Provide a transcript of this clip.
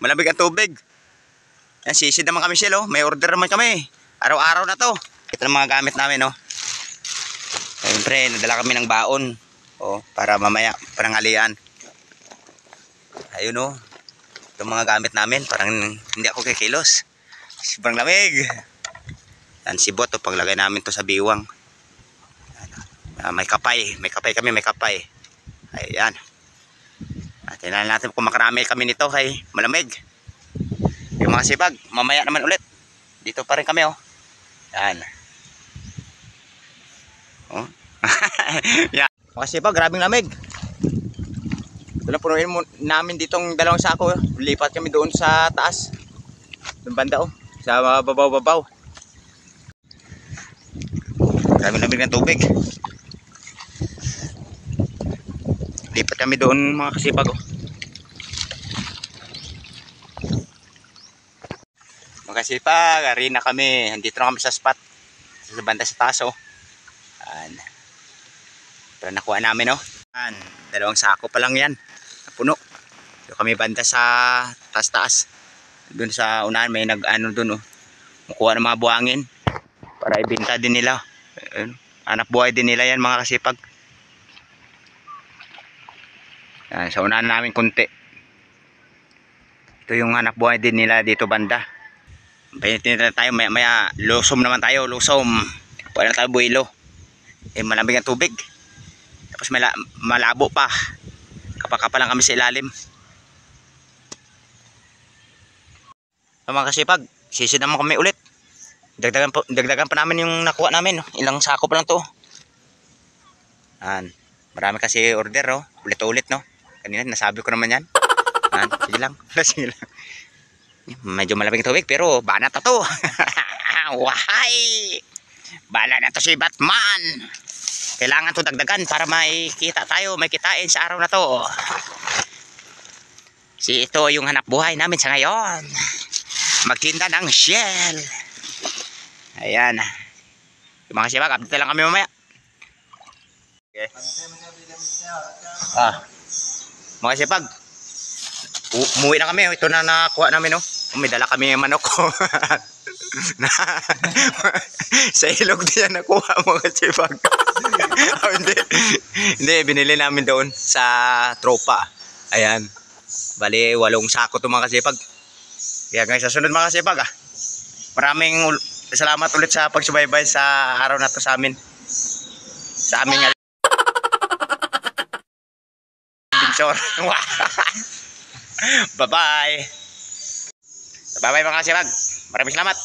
Malamig ang tubig. Yan, sisid naman kami sila, oh. May order naman kami. Araw-araw na to. Ito ang mga gamit namin, oh. Siyempre, nadala kami ng baon. Oh, para mamaya, panangalian. Ayun, oh. Itong mga gamit namin, parang hindi ako kikilos. Sobrang lamig. Yan, sibot, oh. Paglagay namin to sa biwang. May kapay. May kapay kami, may kapay. Ayan. At tingnan natin kung makarami kami nito kay malamig. Yung mga sibag, mamaya naman ulit. Dito pa rin kami, oh. Yan. Oh. Yan. Mga sibag, grabing lamig. Ito na punuin mo namin ditong dalawang sako. Lipat kami doon sa taas. Doon banda, oh. Sa babaw-babaw. Grabing lamig ng tubig. Lipat kami doon mga kasipag, oh. Mga kasipag, ari na kami. Andito na kami sa spot. Sa banda sa taas, oh. Ayan. Pero nakuha namin, oh. Ayan. Dalawang sako pa lang yan. Napuno. Doon kami banda sa taas-taas. Doon sa unahan may nag-ano doon, oh. Makuha ng mga buhangin. Para ibenta din nila. Anak buhay din nila yan mga kasipag. Yan, sa unahan namin kunti. Ito yung anak buhay din nila dito banda. Painitin na tayo, maya lusom naman tayo, lusom. Pwede na tayo buwilo. Malamig ang tubig. Tapos malabo pa. Kapakapa lang kami sa ilalim. Mga kasipag, sisid naman kami ulit. Dagdagan pa namin yung nakuha namin. Ilang sako pa lang to. Yan. Marami kasi order, oh. Ulit-ulit, no. Kanina nasabi ko naman yan. Sige lang. Sige lang. Medyo malamig tubig pero banat na to. Wahay! Bala na to si Batman. Kailangan to dagdagan para may kita tayo, may kitain sa araw na to. Ito yung hanap buhay namin sa ngayon. Magtinda ng shell. Ayan. Yung mga sibag, update lang kami mamaya. Okay. Mga sipag, umuwi na kami. Ito na nakuha namin, oh. May dala kami yung manok ko. Sa ilog din yan nakuha mga sipag. Oh, hindi, binili namin doon sa tropa. Ayan. Bali, 8 sako ito mga kasipag. Kaya guys, sa sunod mga kasipag, maraming salamat ulit sa pagsubaybay sa araw na to sa amin. Sa aming bye-bye. Bye-bye mga kasipag. Maraming salamat.